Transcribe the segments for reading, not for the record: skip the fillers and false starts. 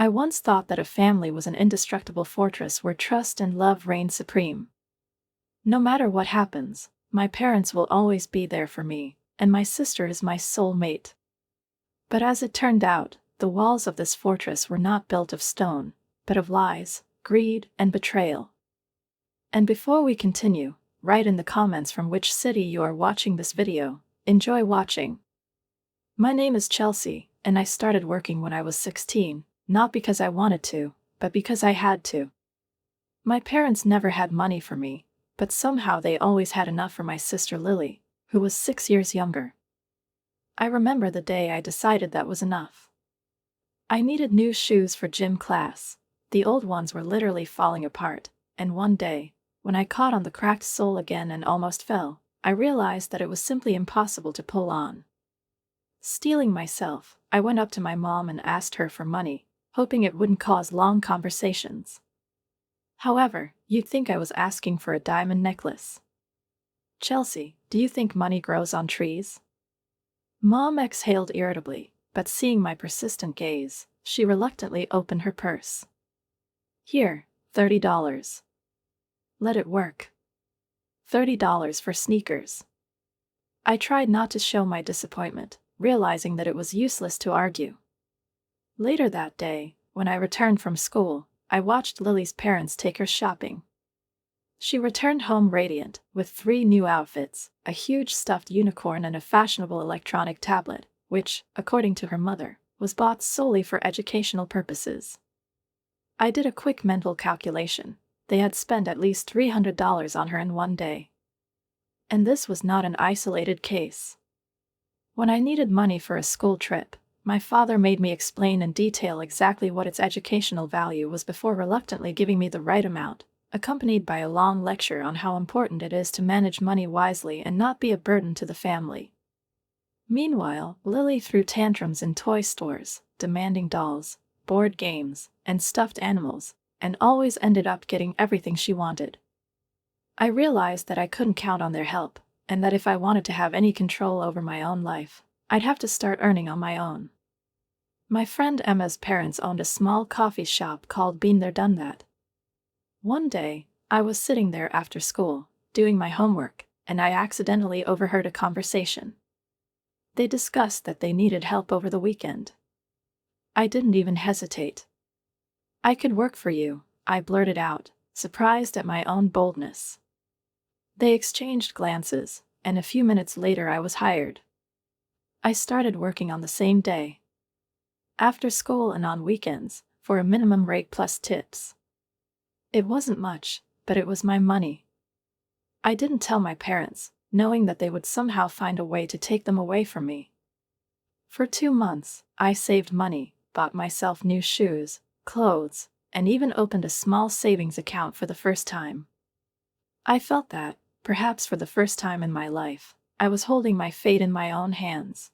I once thought that a family was an indestructible fortress where trust and love reigned supreme. No matter what happens, my parents will always be there for me, and my sister is my soulmate. But as it turned out, the walls of this fortress were not built of stone, but of lies, greed, and betrayal. And before we continue, write in the comments from which city you are watching this video. Enjoy watching. My name is Chelsea, and I started working when I was 16, not because I wanted to, but because I had to. My parents never had money for me, but somehow they always had enough for my sister Lily, who was 6 years younger. I remember the day I decided that was enough. I needed new shoes for gym class. The old ones were literally falling apart, and one day, when I caught on the cracked sole again and almost fell, I realized that it was simply impossible to pull on. Steeling myself, I went up to my mom and asked her for money, hoping it wouldn't cause long conversations. However, you'd think I was asking for a diamond necklace. Chelsea, do you think money grows on trees? Mom exhaled irritably, but seeing my persistent gaze, she reluctantly opened her purse. Here, $30. Let it work. $30 for sneakers. I tried not to show my disappointment, realizing that it was useless to argue. Later that day, when I returned from school, I watched Lily's parents take her shopping. She returned home radiant, with 3 new outfits, a huge stuffed unicorn and a fashionable electronic tablet, which, according to her mother, was bought solely for educational purposes. I did a quick mental calculation. They had spent at least $300 on her in one day. And this was not an isolated case. When I needed money for a school trip, my father made me explain in detail exactly what its educational value was before reluctantly giving me the right amount, accompanied by a long lecture on how important it is to manage money wisely and not be a burden to the family. Meanwhile, Lily threw tantrums in toy stores, demanding dolls, board games, and stuffed animals, and always ended up getting everything she wanted. I realized that I couldn't count on their help, and that if I wanted to have any control over my own life, I'd have to start earning on my own. My friend Emma's parents owned a small coffee shop called Been There Done That. One day, I was sitting there after school, doing my homework, and I accidentally overheard a conversation. They discussed that they needed help over the weekend. I didn't even hesitate. "I could work for you," I blurted out, surprised at my own boldness. They exchanged glances, and a few minutes later I was hired. I started working on the same day. After school and on weekends, for a minimum rate plus tips. It wasn't much, but it was my money. I didn't tell my parents, knowing that they would somehow find a way to take them away from me. For 2 months, I saved money, bought myself new shoes, clothes, and even opened a small savings account for the first time. I felt that, perhaps for the first time in my life, I was holding my fate in my own hands.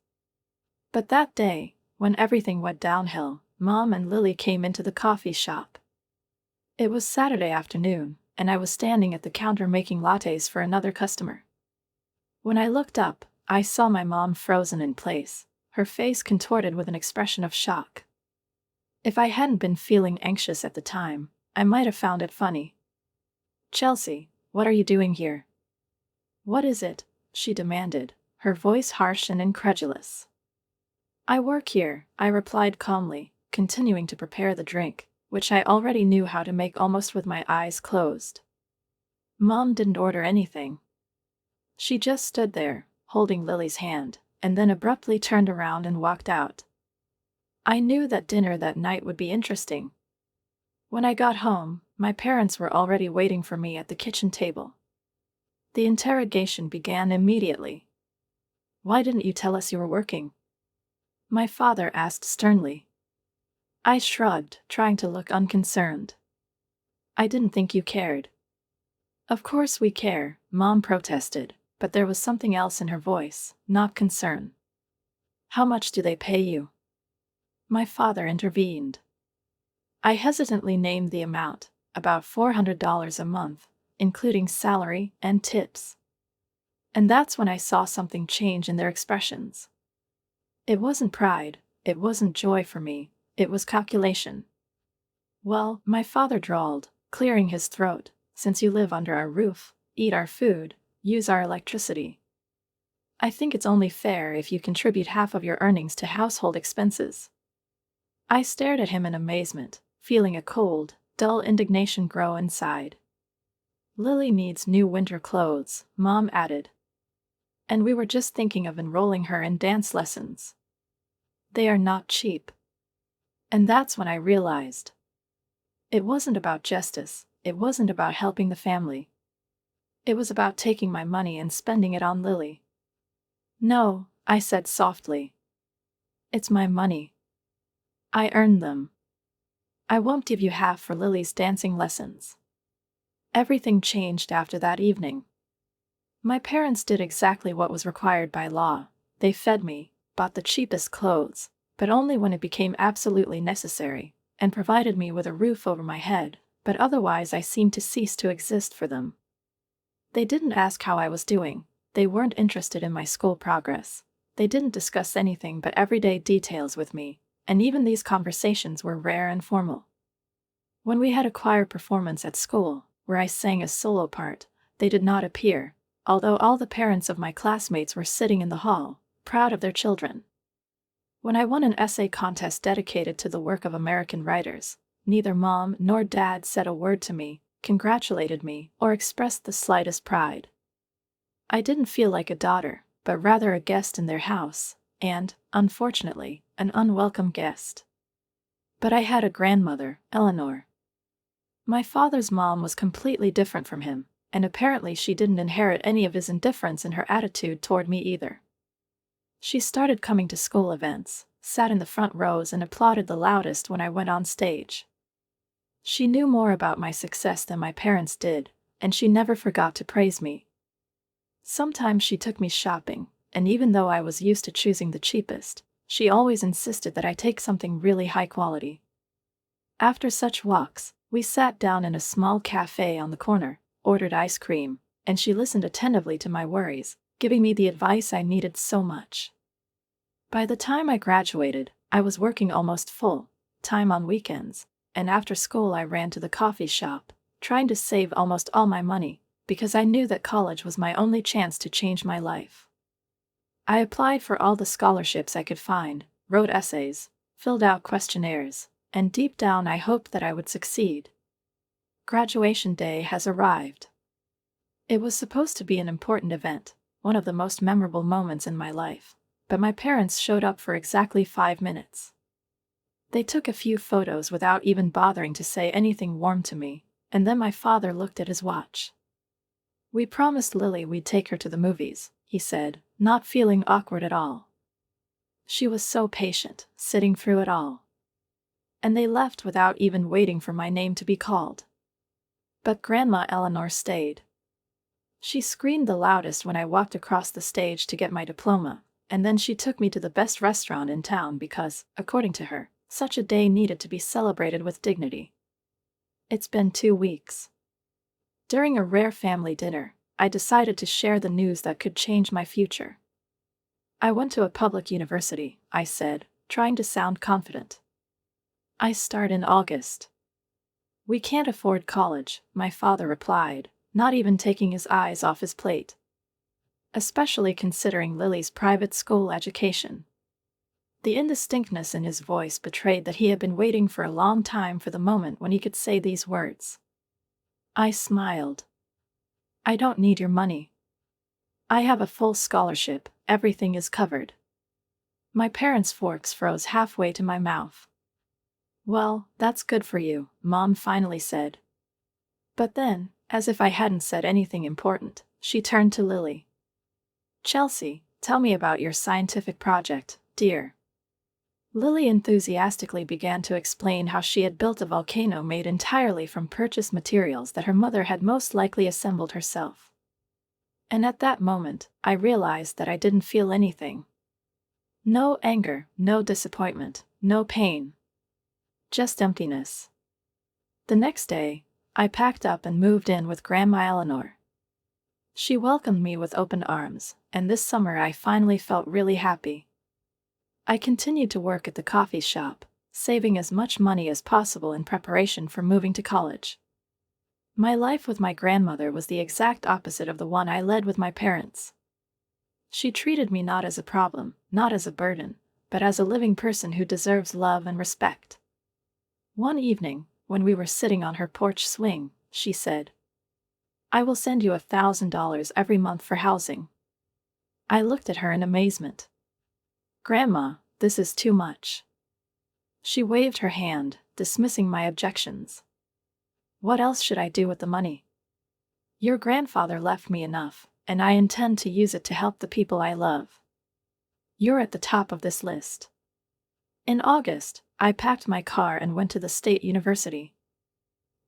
But that day, when everything went downhill, Mom and Lily came into the coffee shop. It was Saturday afternoon, and I was standing at the counter making lattes for another customer. When I looked up, I saw my mom frozen in place, her face contorted with an expression of shock. If I hadn't been feeling anxious at the time, I might have found it funny. "Chelsea, what are you doing here?" "What is it?" she demanded, her voice harsh and incredulous. "I work here," I replied calmly, continuing to prepare the drink, which I already knew how to make almost with my eyes closed. Mom didn't order anything. She just stood there, holding Lily's hand, and then abruptly turned around and walked out. I knew that dinner that night would be interesting. When I got home, my parents were already waiting for me at the kitchen table. The interrogation began immediately. "Why didn't you tell us you were working?" my father asked sternly. I shrugged, trying to look unconcerned. "I didn't think you cared." "Of course we care," Mom protested, but there was something else in her voice, not concern. "How much do they pay you?" my father intervened. I hesitantly named the amount, about $400 a month, including salary and tips. And that's when I saw something change in their expressions. It wasn't pride, it wasn't joy for me, it was calculation. Well, my father drawled, clearing his throat, since you live under our roof, eat our food, use our electricity, I think it's only fair if you contribute half of your earnings to household expenses. I stared at him in amazement, feeling a cold, dull indignation grow inside. Lily needs new winter clothes, Mom added. And we were just thinking of enrolling her in dance lessons. They are not cheap. And that's when I realized. It wasn't about justice, it wasn't about helping the family. It was about taking my money and spending it on Lily. No, I said softly. It's my money. I earned them. I won't give you half for Lily's dancing lessons. Everything changed after that evening. My parents did exactly what was required by law. They fed me, bought the cheapest clothes, but only when it became absolutely necessary, and provided me with a roof over my head, but otherwise I seemed to cease to exist for them. They didn't ask how I was doing. They weren't interested in my school progress. They didn't discuss anything but everyday details with me, and even these conversations were rare and formal. When we had a choir performance at school, where I sang a solo part, they did not appear, although all the parents of my classmates were sitting in the hall, proud of their children. When I won an essay contest dedicated to the work of American writers, neither Mom nor Dad said a word to me, congratulated me, or expressed the slightest pride. I didn't feel like a daughter, but rather a guest in their house, and, unfortunately, an unwelcome guest. But I had a grandmother, Eleanor. My father's mom was completely different from him, and apparently she didn't inherit any of his indifference in her attitude toward me either. She started coming to school events, sat in the front rows and applauded the loudest when I went on stage. She knew more about my success than my parents did, and she never forgot to praise me. Sometimes she took me shopping, and even though I was used to choosing the cheapest, she always insisted that I take something really high quality. After such walks, we sat down in a small cafe on the corner, ordered ice cream, and she listened attentively to my worries, giving me the advice I needed so much. By the time I graduated, I was working almost full time on weekends, and after school I ran to the coffee shop, trying to save almost all my money, because I knew that college was my only chance to change my life. I applied for all the scholarships I could find, wrote essays, filled out questionnaires, and deep down I hoped that I would succeed. Graduation day has arrived. It was supposed to be an important event, one of the most memorable moments in my life, but my parents showed up for exactly 5 minutes. They took a few photos without even bothering to say anything warm to me, and then my father looked at his watch. We promised Lily we'd take her to the movies, he said, not feeling awkward at all. She was so patient, sitting through it all. And they left without even waiting for my name to be called. But Grandma Eleanor stayed. She screamed the loudest when I walked across the stage to get my diploma, and then she took me to the best restaurant in town because, according to her, such a day needed to be celebrated with dignity. It's been 2 weeks. During a rare family dinner, I decided to share the news that could change my future. I went to a public university, I said, trying to sound confident. I start in August. We can't afford college, my father replied, not even taking his eyes off his plate. Especially considering Lily's private school education. The indistinctness in his voice betrayed that he had been waiting for a long time for the moment when he could say these words. I smiled. I don't need your money. I have a full scholarship, everything is covered. My parents' forks froze halfway to my mouth. Well, that's good for you, Mom finally said. But then, as if I hadn't said anything important, she turned to Lily. Chelsea, tell me about your scientific project, dear. Lily enthusiastically began to explain how she had built a volcano made entirely from purchased materials that her mother had most likely assembled herself. And at that moment, I realized that I didn't feel anything. No anger, no disappointment, no pain. Just emptiness. The next day, I packed up and moved in with Grandma Eleanor. She welcomed me with open arms, and this summer I finally felt really happy. I continued to work at the coffee shop, saving as much money as possible in preparation for moving to college. My life with my grandmother was the exact opposite of the one I led with my parents. She treated me not as a problem, not as a burden, but as a living person who deserves love and respect. One evening, when we were sitting on her porch swing, she said, "I will send you $1,000 every month for housing." I looked at her in amazement. "Grandma, this is too much." She waved her hand, dismissing my objections. "What else should I do with the money? Your grandfather left me enough, and I intend to use it to help the people I love. You're at the top of this list." In August, I packed my car and went to the State University.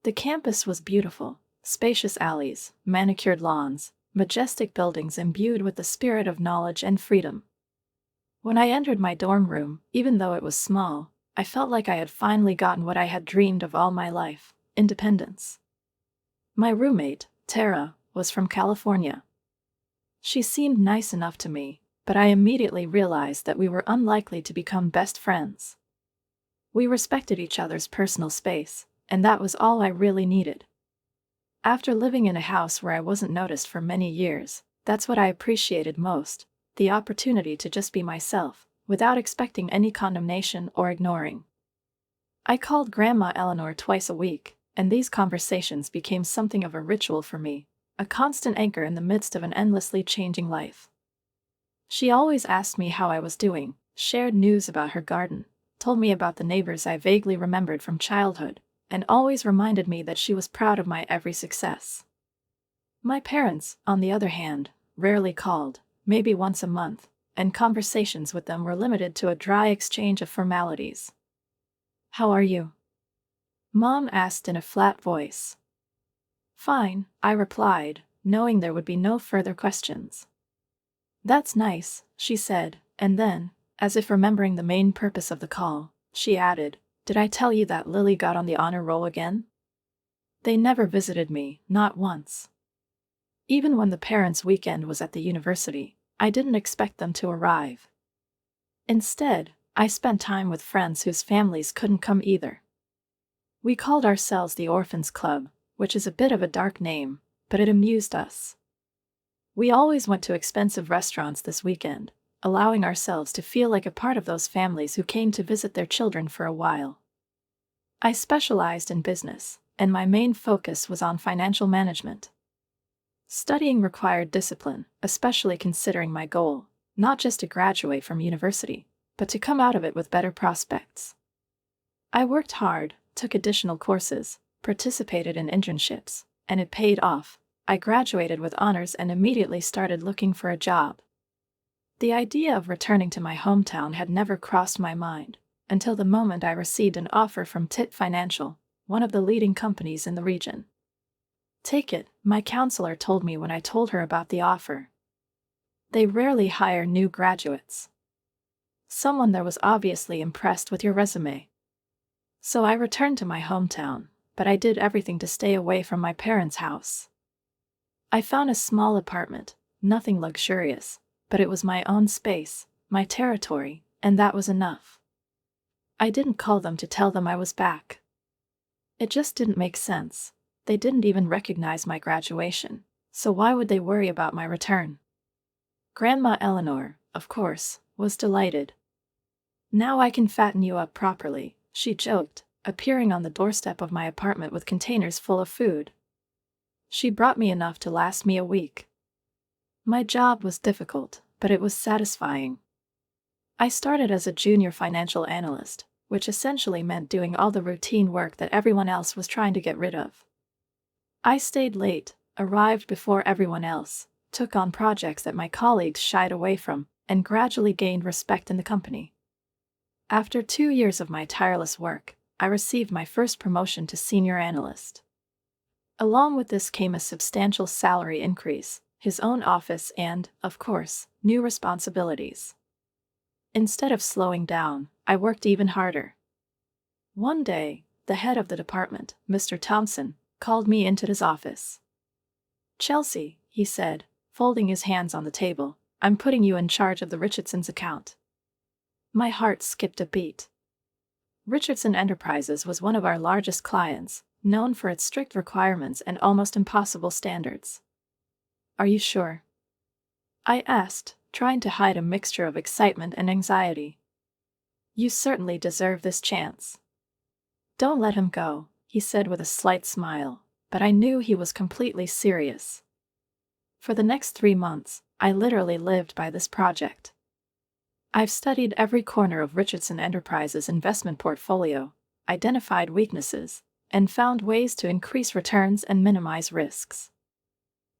The campus was beautiful, spacious alleys, manicured lawns, majestic buildings imbued with the spirit of knowledge and freedom. When I entered my dorm room, even though it was small, I felt like I had finally gotten what I had dreamed of all my life: independence. My roommate, Tara, was from California. She seemed nice enough to me, but I immediately realized that we were unlikely to become best friends. We respected each other's personal space, and that was all I really needed. After living in a house where I wasn't noticed for many years, that's what I appreciated most: the opportunity to just be myself, without expecting any condemnation or ignoring. I called Grandma Eleanor twice a week, and these conversations became something of a ritual for me, a constant anchor in the midst of an endlessly changing life. She always asked me how I was doing, shared news about her garden, told me about the neighbors I vaguely remembered from childhood, and always reminded me that she was proud of my every success. My parents, on the other hand, rarely called, maybe once a month, and conversations with them were limited to a dry exchange of formalities. "How are you?" Mom asked in a flat voice. "Fine," I replied, knowing there would be no further questions. "That's nice," she said, and then, as if remembering the main purpose of the call, she added, "Did I tell you that Lily got on the honor roll again?" They never visited me, not once. Even when the parents' weekend was at the university, I didn't expect them to arrive. Instead, I spent time with friends whose families couldn't come either. We called ourselves the Orphans Club, which is a bit of a dark name, but it amused us. We always went to expensive restaurants this weekend, allowing ourselves to feel like a part of those families who came to visit their children for a while. I specialized in business, and my main focus was on financial management. Studying required discipline, especially considering my goal, not just to graduate from university, but to come out of it with better prospects. I worked hard, took additional courses, participated in internships, and it paid off. I graduated with honors and immediately started looking for a job. The idea of returning to my hometown had never crossed my mind, until the moment I received an offer from TIT Financial, one of the leading companies in the region. "Take it," my counselor told me when I told her about the offer. "They rarely hire new graduates. Someone there was obviously impressed with your resume." So I returned to my hometown, but I did everything to stay away from my parents' house. I found a small apartment, nothing luxurious, but it was my own space, my territory, and that was enough. I didn't call them to tell them I was back. It just didn't make sense. They didn't even recognize my graduation, so why would they worry about my return? Grandma Eleanor, of course, was delighted. "Now I can fatten you up properly," she joked, appearing on the doorstep of my apartment with containers full of food. She brought me enough to last me a week. My job was difficult, but it was satisfying. I started as a junior financial analyst, which essentially meant doing all the routine work that everyone else was trying to get rid of. I stayed late, arrived before everyone else, took on projects that my colleagues shied away from, and gradually gained respect in the company. After 2 years of my tireless work, I received my first promotion to senior analyst. Along with this came a substantial salary increase, his own office and, of course, new responsibilities. Instead of slowing down, I worked even harder. One day, the head of the department, Mr. Thompson, called me into his office. "Chelsea," he said, folding his hands on the table, "I'm putting you in charge of the Richardson's account." My heart skipped a beat. Richardson Enterprises was one of our largest clients, known for its strict requirements and almost impossible standards. Are you sure? I asked, trying to hide a mixture of excitement and anxiety. You certainly deserve this chance. Don't let him go, he said with a slight smile, but I knew he was completely serious. For the next 3 months, I literally lived by this project. I've studied every corner of Richardson Enterprises' investment portfolio, identified weaknesses, and found ways to increase returns and minimize risks.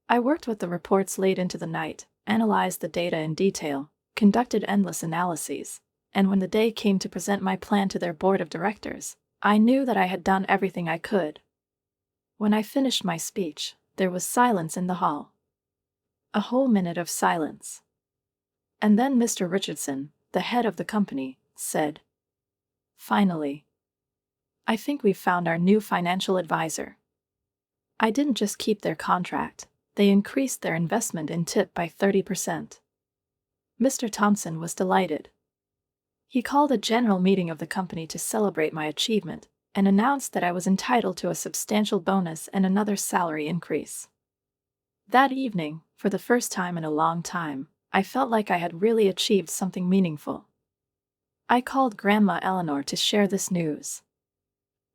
I worked with the reports late into the night, analyzed the data in detail, conducted endless analyses, and when the day came to present my plan to their board of directors, I knew that I had done everything I could. When I finished my speech, there was silence in the hall. A whole minute of silence. And then Mr. Richardson, the head of the company, said, "Finally. I think we've found our new financial advisor." I didn't just keep their contract, they increased their investment in TIP by 30%. Mr. Thompson was delighted. He called a general meeting of the company to celebrate my achievement and announced that I was entitled to a substantial bonus and another salary increase. That evening, for the first time in a long time, I felt like I had really achieved something meaningful. I called Grandma Eleanor to share this news.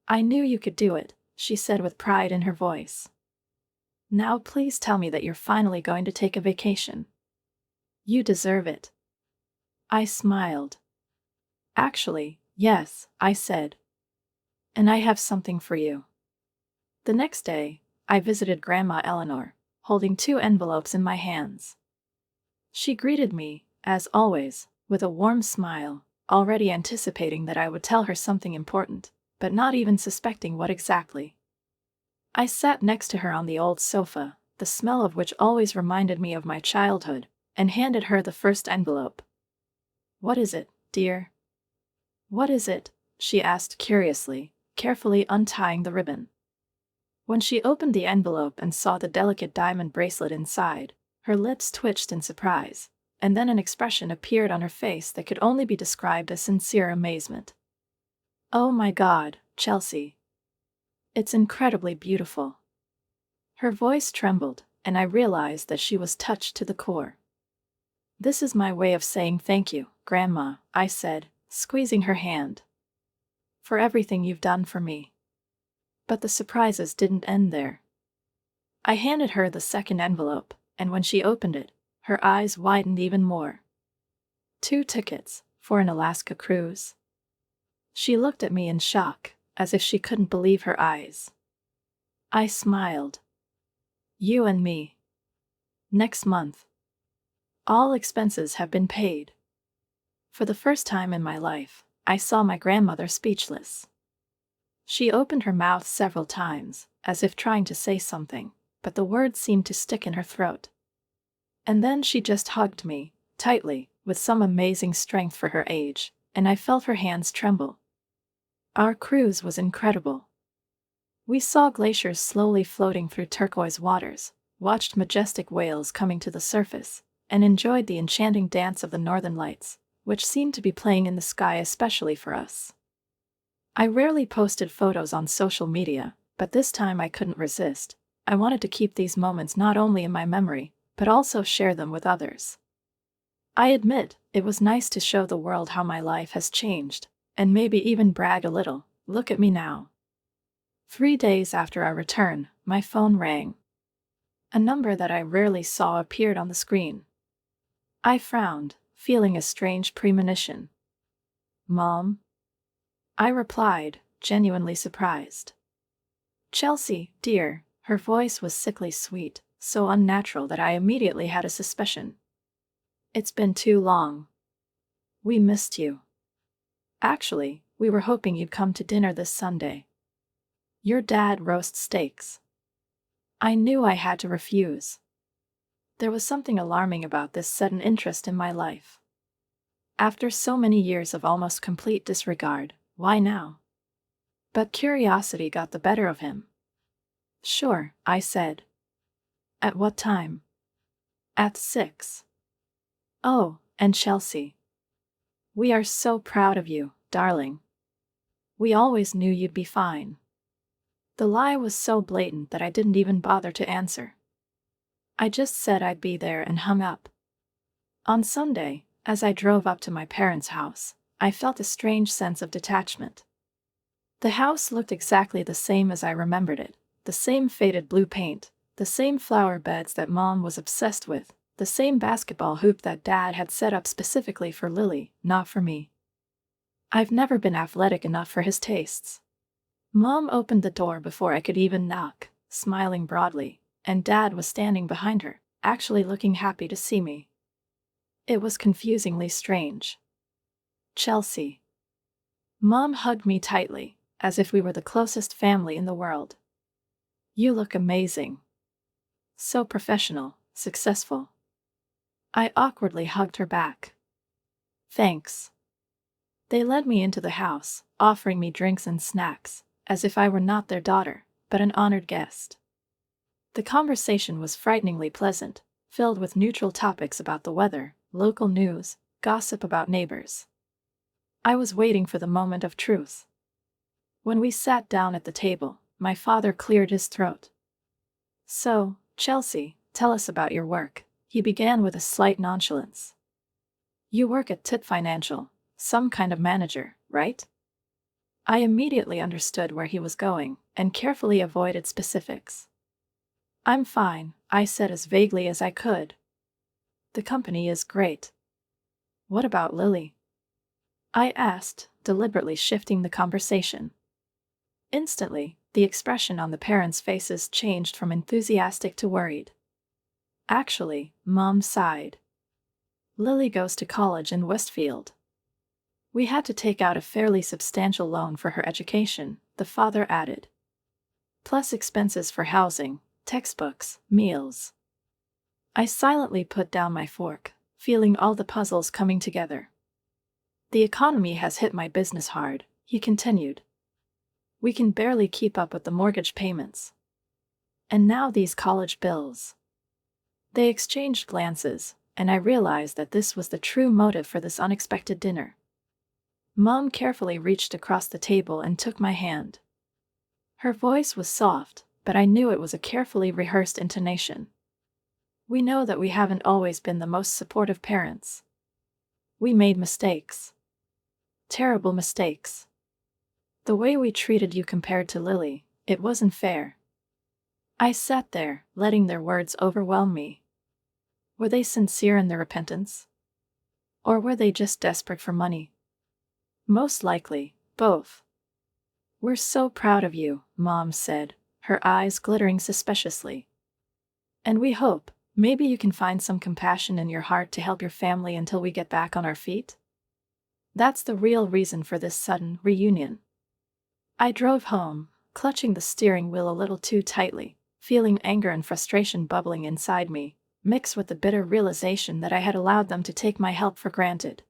"I knew you could do it," she said with pride in her voice. "Now please tell me that you're finally going to take a vacation. You deserve it." I smiled. "Actually, yes," I said. "And I have something for you." The next day, I visited Grandma Eleanor, holding 2 envelopes in my hands. She greeted me, as always, with a warm smile, already anticipating that I would tell her something important, but not even suspecting what exactly. I sat next to her on the old sofa, the smell of which always reminded me of my childhood, and handed her the first envelope. "What is it, dear?" "What is it?" she asked curiously, carefully untying the ribbon. When she opened the envelope and saw the delicate diamond bracelet inside, her lips twitched in surprise, and then an expression appeared on her face that could only be described as sincere amazement. "Oh my God, Chelsea. It's incredibly beautiful." Her voice trembled, and I realized that she was touched to the core. "This is my way of saying thank you, Grandma," I said, squeezing her hand. "For everything you've done for me." But the surprises didn't end there. I handed her the second envelope, and when she opened it, her eyes widened even more. 2 tickets for an Alaska cruise. She looked at me in shock, as if she couldn't believe her eyes. I smiled. "You and me. Next month. All expenses have been paid." For the first time in my life, I saw my grandmother speechless. She opened her mouth several times, as if trying to say something, but the words seemed to stick in her throat. And then she just hugged me, tightly, with some amazing strength for her age, and I felt her hands tremble. Our cruise was incredible. We saw glaciers slowly floating through turquoise waters, watched majestic whales coming to the surface, and enjoyed the enchanting dance of the northern lights, which seemed to be playing in the sky especially for us. I rarely posted photos on social media, but this time I couldn't resist. I wanted to keep these moments not only in my memory, but also share them with others. I admit, it was nice to show the world how my life has changed, and maybe even brag a little. Look at me now. 3 days after our return, my phone rang. A number that I rarely saw appeared on the screen. I frowned, feeling a strange premonition. "Mom?" I replied, genuinely surprised. "Chelsea, dear." Her voice was sickly sweet, so unnatural that I immediately had a suspicion. "It's been too long. We missed you. Actually, we were hoping you'd come to dinner this Sunday. Your dad roasts steaks." I knew I had to refuse. There was something alarming about this sudden interest in my life. After so many years of almost complete disregard, why now? But curiosity got the better of him. "Sure," I said. "At what time?" "At 6. "Oh, and Chelsea. We are so proud of you, darling." We always knew you'd be fine." The lie was so blatant that I didn't even bother to answer. I just said I'd be there and hung up. On Sunday, as I drove up to my parents' house, I felt a strange sense of detachment. The house looked exactly the same as I remembered it, the same faded blue paint, the same flower beds that Mom was obsessed with, the same basketball hoop that Dad had set up specifically for Lily, not for me. I've never been athletic enough for his tastes. Mom opened the door before I could even knock, smiling broadly, and Dad was standing behind her, actually looking happy to see me. It was confusingly strange. "Chelsea." Mom hugged me tightly, as if we were the closest family in the world. "You look amazing. So professional, successful." I awkwardly hugged her back. "Thanks." They led me into the house, offering me drinks and snacks, as if I were not their daughter, but an honored guest. The conversation was frighteningly pleasant, filled with neutral topics about the weather, local news, gossip about neighbors. I was waiting for the moment of truth. When we sat down at the table, my father cleared his throat. "So, Chelsea, tell us about your work," he began with a slight nonchalance. "You work at Tit Financial, some kind of manager, right?" I immediately understood where he was going, and carefully avoided specifics. "I'm fine," I said as vaguely as I could. "The company is great." "What about Lily?" I asked, deliberately shifting the conversation. Instantly, the expression on the parents' faces changed from enthusiastic to worried. "Actually," Mom sighed. "Lily goes to college in Westfield." "We had to take out a fairly substantial loan for her education," the father added. "Plus expenses for housing, textbooks, meals." I silently put down my fork, feeling all the puzzles coming together. "The economy has hit my business hard," he continued. "We can barely keep up with the mortgage payments. And now these college bills." They exchanged glances, and I realized that this was the true motive for this unexpected dinner. Mom carefully reached across the table and took my hand. Her voice was soft, but I knew it was a carefully rehearsed intonation. "We know that we haven't always been the most supportive parents. We made mistakes. Terrible mistakes. The way we treated you compared to Lily, it wasn't fair." I sat there, letting their words overwhelm me. Were they sincere in their repentance? Or were they just desperate for money? Most likely, both. "We're so proud of you," Mom said, her eyes glittering suspiciously. "And we hope, maybe you can find some compassion in your heart to help your family until we get back on our feet." That's the real reason for this sudden reunion. I drove home, clutching the steering wheel a little too tightly, feeling anger and frustration bubbling inside me, mixed with the bitter realization that I had allowed them to take my help for granted.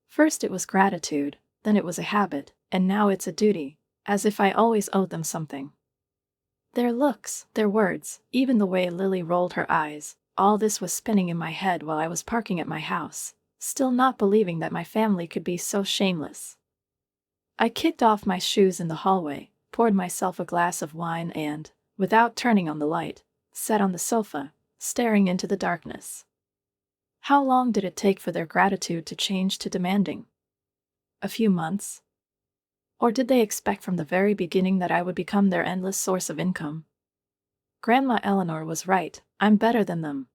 First it was gratitude, then it was a habit, and now it's a duty, as if I always owed them something. Their looks, their words, even the way Lily rolled her eyes, all this was spinning in my head while I was parking at my house, still not believing that my family could be so shameless. I kicked off my shoes in the hallway, poured myself a glass of wine and, without turning on the light, sat on the sofa, staring into the darkness. How long did it take for their gratitude to change to demanding? A few months? Or did they expect from the very beginning that I would become their endless source of income? Grandma Eleanor was right, I'm better than them.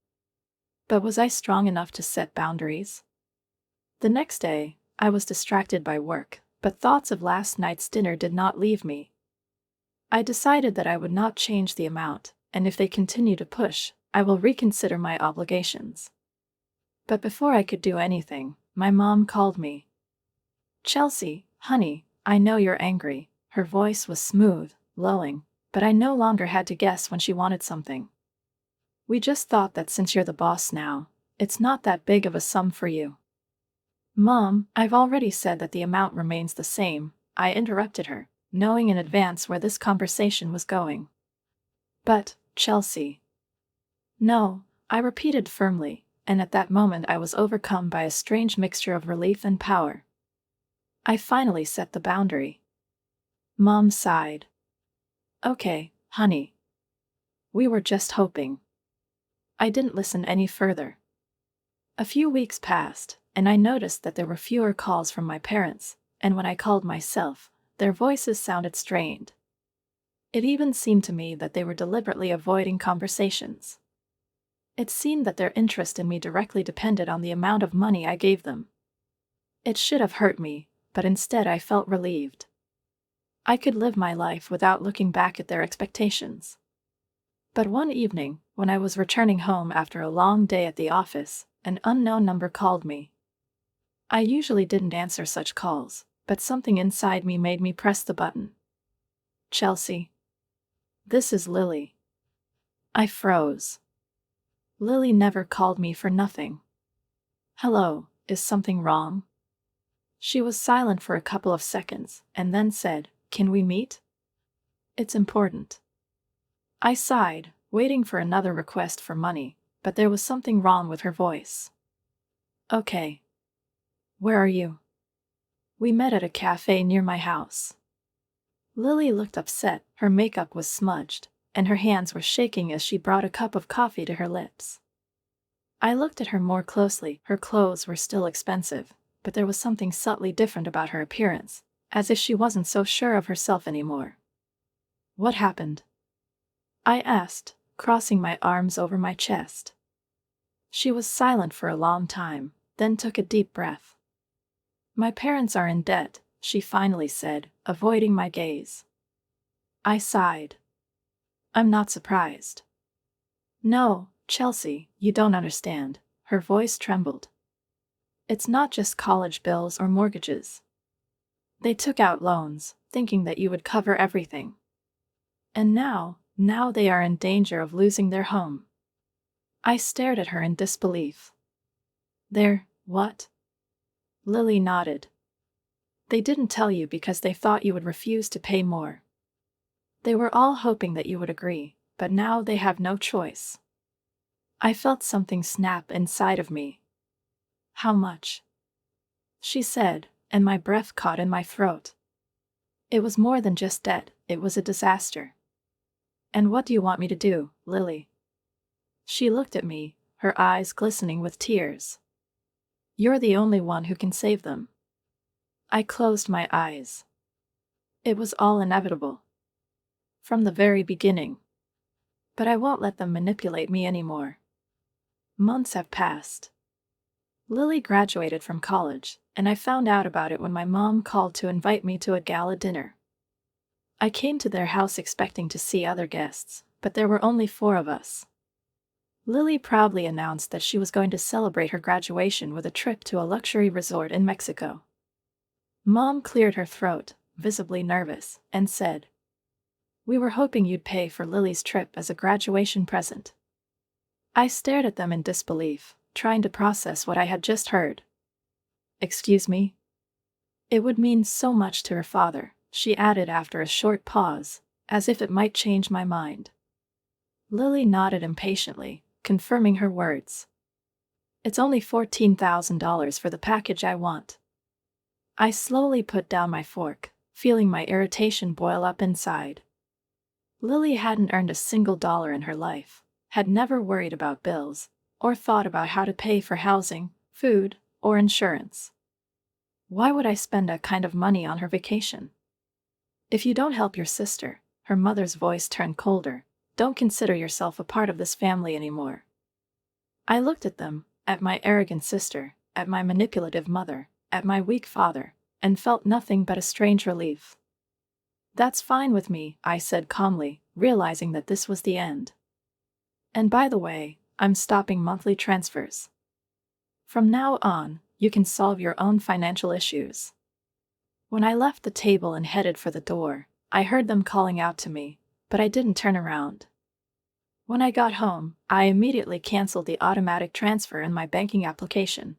But was I strong enough to set boundaries? The next day, I was distracted by work, but thoughts of last night's dinner did not leave me. I decided that I would not change the amount, and if they continue to push, I will reconsider my obligations. But before I could do anything, my mom called me. "Chelsea, honey, I know you're angry." Her voice was smooth, lulling, but I no longer had to guess when she wanted something. "We just thought that since you're the boss now, it's not that big of a sum for you." "Mom, I've already said that the amount remains the same," I interrupted her, knowing in advance where this conversation was going. "But, Chelsea." "No," I repeated firmly, and at that moment I was overcome by a strange mixture of relief and power. I finally set the boundary. Mom sighed. Okay, honey. We were just hoping. I didn't listen any further. A few weeks passed, and I noticed that there were fewer calls from my parents, and when I called myself, their voices sounded strained. It even seemed to me that they were deliberately avoiding conversations. It seemed that their interest in me directly depended on the amount of money I gave them. It should have hurt me, but instead I felt relieved. I could live my life without looking back at their expectations. But one evening, when I was returning home after a long day at the office, an unknown number called me. I usually didn't answer such calls, but something inside me made me press the button. Chelsea. This is Lily. I froze. Lily never called me for nothing. Hello, is something wrong? She was silent for a couple of seconds, and then said, Can we meet? It's important. I sighed, waiting for another request for money, but there was something wrong with her voice. Okay. Where are you? We met at a cafe near my house. Lily looked upset, her makeup was smudged, and her hands were shaking as she brought a cup of coffee to her lips. I looked at her more closely. Her clothes were still expensive, but there was something subtly different about her appearance, as if she wasn't so sure of herself anymore. What happened? I asked, crossing my arms over my chest. She was silent for a long time, then took a deep breath. My parents are in debt, she finally said, avoiding my gaze. I sighed. I'm not surprised. No, Chelsea, you don't understand. Her voice trembled. It's not just college bills or mortgages. They took out loans, thinking that you would cover everything. And now they are in danger of losing their home. I stared at her in disbelief. What? Lily nodded. They didn't tell you because they thought you would refuse to pay more. They were all hoping that you would agree, but now they have no choice. I felt something snap inside of me. How much? She said, and my breath caught in my throat. It was more than just debt, it was a disaster. And what do you want me to do, Lily? She looked at me, her eyes glistening with tears. You're the only one who can save them. I closed my eyes. It was all inevitable. From the very beginning. But I won't let them manipulate me anymore. Months have passed. Lily graduated from college, and I found out about it when my mom called to invite me to a gala dinner. I came to their house expecting to see other guests, but there were only 4 of us. Lily proudly announced that she was going to celebrate her graduation with a trip to a luxury resort in Mexico. Mom cleared her throat, visibly nervous, and said, We were hoping you'd pay for Lily's trip as a graduation present. I stared at them in disbelief, trying to process what I had just heard. Excuse me? It would mean so much to her father, she added after a short pause, as if it might change my mind. Lily nodded impatiently, confirming her words. It's only $14,000 for the package I want. I slowly put down my fork, feeling my irritation boil up inside. Lily hadn't earned a single dollar in her life, had never worried about bills, or thought about how to pay for housing, food, or insurance. Why would I spend that kind of money on her vacation? If you don't help your sister, her mother's voice turned colder, don't consider yourself a part of this family anymore. I looked at them, at my arrogant sister, at my manipulative mother, at my weak father, and felt nothing but a strange relief. That's fine with me, I said calmly, realizing that this was the end. And by the way, I'm stopping monthly transfers. From now on, you can solve your own financial issues. When I left the table and headed for the door, I heard them calling out to me, but I didn't turn around. When I got home, I immediately canceled the automatic transfer in my banking application.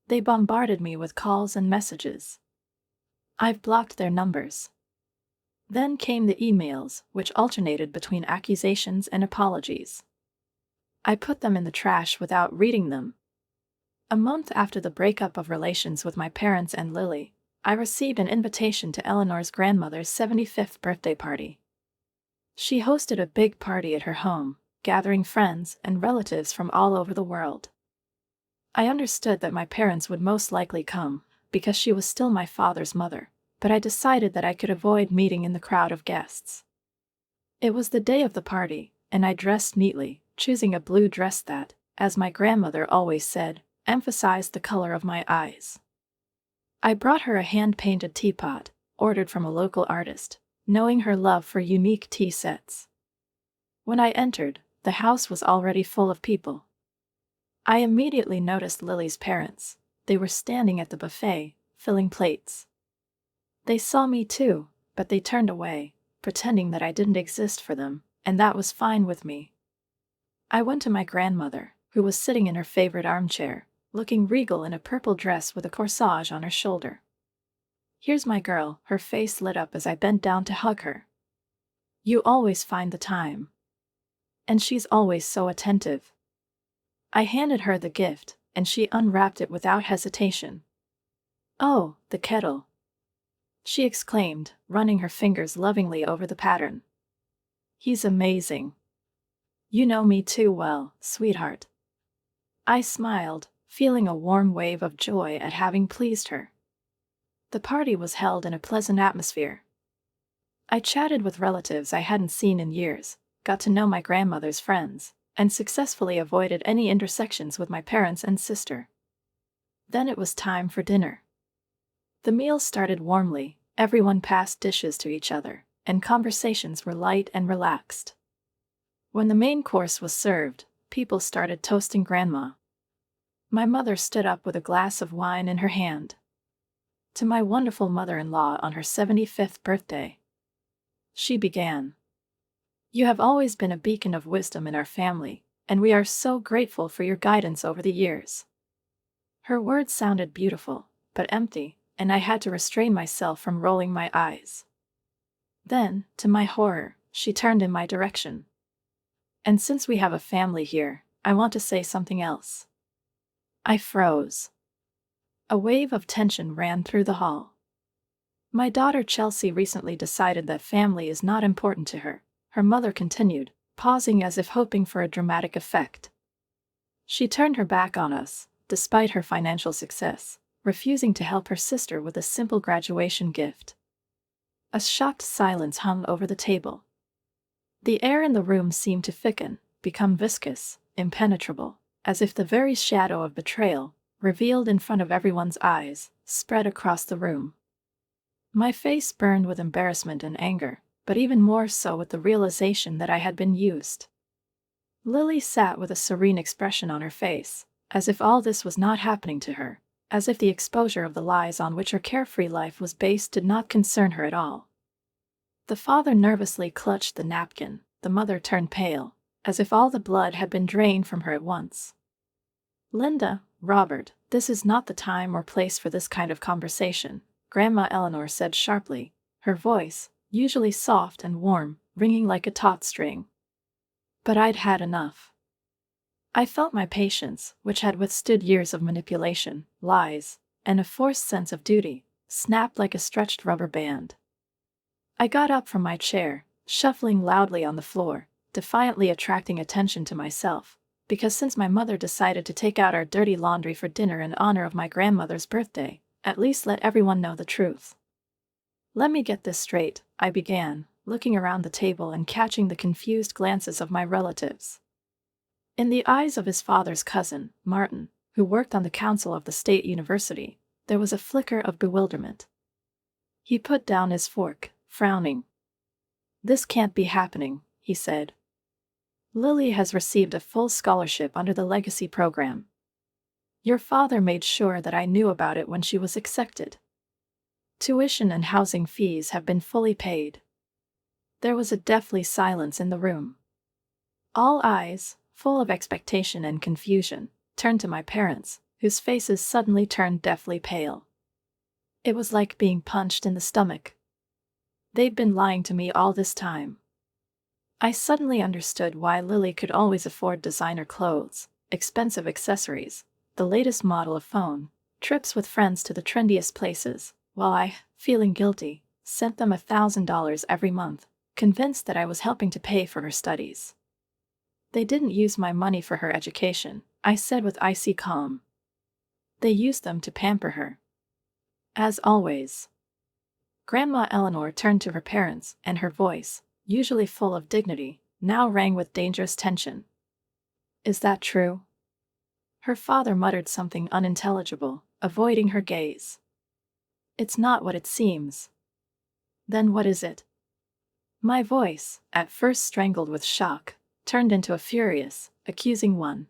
They bombarded me with calls and messages. I've blocked their numbers. Then came the emails, which alternated between accusations and apologies. I put them in the trash without reading them. A month after the breakup of relations with my parents and Lily, I received an invitation to Eleanor's grandmother's 75th birthday party. She hosted a big party at her home, gathering friends and relatives from all over the world. I understood that my parents would most likely come, because she was still my father's mother, but I decided that I could avoid meeting in the crowd of guests. It was the day of the party, and I dressed neatly, choosing a blue dress that, as my grandmother always said, emphasized the color of my eyes. I brought her a hand-painted teapot, ordered from a local artist, knowing her love for unique tea sets. When I entered, the house was already full of people. I immediately noticed Lily's parents. They were standing at the buffet, filling plates. They saw me too, but they turned away, pretending that I didn't exist for them, and that was fine with me. I went to my grandmother, who was sitting in her favorite armchair, looking regal in a purple dress with a corsage on her shoulder. "Here's my girl," her face lit up as I bent down to hug her. "You always find the time. And she's always so attentive." I handed her the gift, and she unwrapped it without hesitation. "Oh, the kettle," she exclaimed, running her fingers lovingly over the pattern. "He's amazing. You know me too well, sweetheart." I smiled, feeling a warm wave of joy at having pleased her. The party was held in a pleasant atmosphere. I chatted with relatives I hadn't seen in years, got to know my grandmother's friends, and successfully avoided any intersections with my parents and sister. Then it was time for dinner. The meal started warmly, everyone passed dishes to each other, and conversations were light and relaxed. When the main course was served, people started toasting Grandma. My mother stood up with a glass of wine in her hand. "To my wonderful mother-in-law on her 75th birthday," she began. "You have always been a beacon of wisdom in our family, and we are so grateful for your guidance over the years." Her words sounded beautiful, but empty, and I had to restrain myself from rolling my eyes. Then, to my horror, she turned in my direction. "And since we have a family here, I want to say something else." I froze. A wave of tension ran through the hall. "My daughter Chelsea recently decided that family is not important to her," her mother continued, pausing as if hoping for a dramatic effect. "She turned her back on us, despite her financial success, refusing to help her sister with a simple graduation gift." A shocked silence hung over the table. The air in the room seemed to thicken, become viscous, impenetrable, as if the very shadow of betrayal, revealed in front of everyone's eyes, spread across the room. My face burned with embarrassment and anger, but even more so with the realization that I had been used. Lily sat with a serene expression on her face, as if all this was not happening to her, as if the exposure of the lies on which her carefree life was based did not concern her at all. The father nervously clutched the napkin, the mother turned pale, as if all the blood had been drained from her at once. "Linda, Robert, this is not the time or place for this kind of conversation," Grandma Eleanor said sharply, her voice, usually soft and warm, ringing like a taut string. But I'd had enough. I felt my patience, which had withstood years of manipulation, lies, and a forced sense of duty, snapped like a stretched rubber band. I got up from my chair, shuffling loudly on the floor, defiantly attracting attention to myself, because since my mother decided to take out our dirty laundry for dinner in honor of my grandmother's birthday, at least let everyone know the truth. "Let me get this straight," I began, looking around the table and catching the confused glances of my relatives. In the eyes of his father's cousin, Martin, who worked on the council of the state university, there was a flicker of bewilderment. He put down his fork, frowning. "This can't be happening," he said. "Lily has received a full scholarship under the legacy program. Your father made sure that I knew about it when she was accepted. Tuition and housing fees have been fully paid." There was a deathly silence in the room. All eyes, full of expectation and confusion, turned to my parents, whose faces suddenly turned deathly pale. It was like being punched in the stomach. They'd been lying to me all this time. I suddenly understood why Lily could always afford designer clothes, expensive accessories, the latest model of phone, trips with friends to the trendiest places, while I, feeling guilty, sent them $1,000 every month, convinced that I was helping to pay for her studies. They didn't use my money for her education, I said with icy calm. They used them to pamper her. As always. Grandma Eleanor turned to her parents, and her voice, usually full of dignity, now rang with dangerous tension. Is that true? Her father muttered something unintelligible, avoiding her gaze. It's not what it seems. Then what is it? My voice, at first strangled with shock, turned into a furious, accusing one.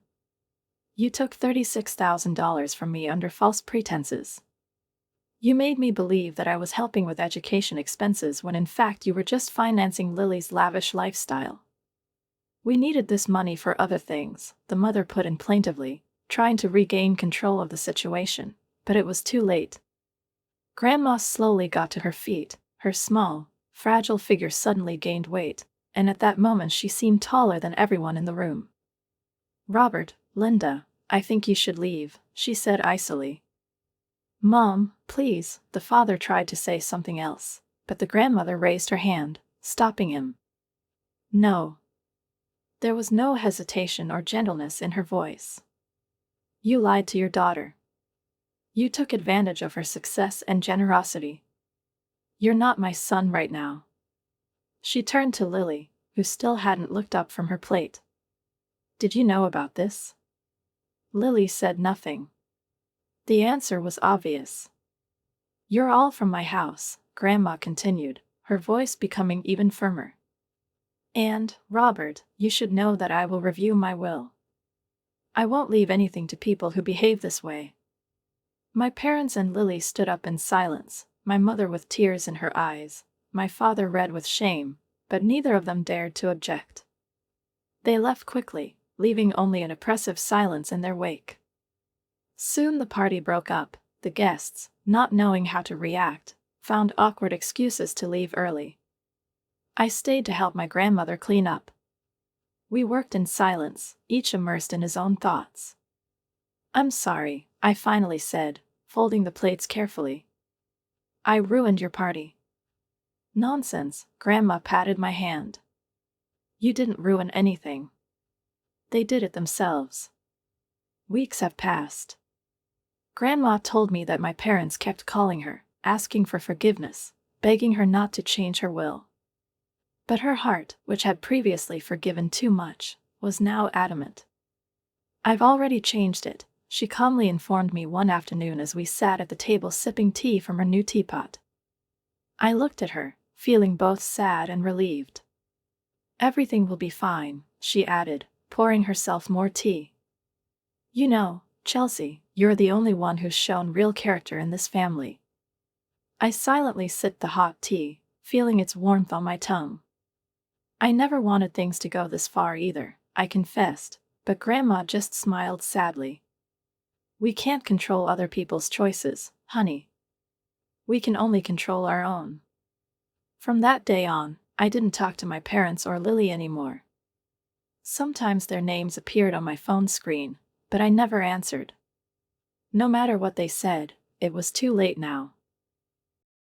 You took $36,000 from me under false pretenses. You made me believe that I was helping with education expenses when in fact you were just financing Lily's lavish lifestyle. We needed this money for other things, the mother put in plaintively, trying to regain control of the situation, but it was too late. Grandma slowly got to her feet, her small, fragile figure suddenly gained weight, and at that moment she seemed taller than everyone in the room. Robert, Linda, I think you should leave, she said icily. Mom, please, the father tried to say something else, but the grandmother raised her hand, stopping him. No. There was no hesitation or gentleness in her voice. You lied to your daughter. You took advantage of her success and generosity. You're not my son right now. She turned to Lily, who still hadn't looked up from her plate. Did you know about this? Lily said nothing. The answer was obvious. You're all from my house, Grandma continued, her voice becoming even firmer. And, Robert, you should know that I will review my will. I won't leave anything to people who behave this way. My parents and Lily stood up in silence, my mother with tears in her eyes, my father red with shame, but neither of them dared to object. They left quickly, leaving only an oppressive silence in their wake. Soon the party broke up. The guests, not knowing how to react, found awkward excuses to leave early. I stayed to help my grandmother clean up. We worked in silence, each immersed in his own thoughts. I'm sorry, I finally said, folding the plates carefully. I ruined your party. Nonsense, Grandma patted my hand. You didn't ruin anything. They did it themselves. Weeks have passed. Grandma told me that my parents kept calling her, asking for forgiveness, begging her not to change her will. But her heart, which had previously forgiven too much, was now adamant. I've already changed it, she calmly informed me one afternoon as we sat at the table sipping tea from her new teapot. I looked at her, feeling both sad and relieved. Everything will be fine, she added, pouring herself more tea. You know, Chelsea, you're the only one who's shown real character in this family. I silently sipped the hot tea, feeling its warmth on my tongue. I never wanted things to go this far either, I confessed, but Grandma just smiled sadly. We can't control other people's choices, honey. We can only control our own. From that day on, I didn't talk to my parents or Lily anymore. Sometimes their names appeared on my phone screen, but I never answered. No matter what they said, it was too late now.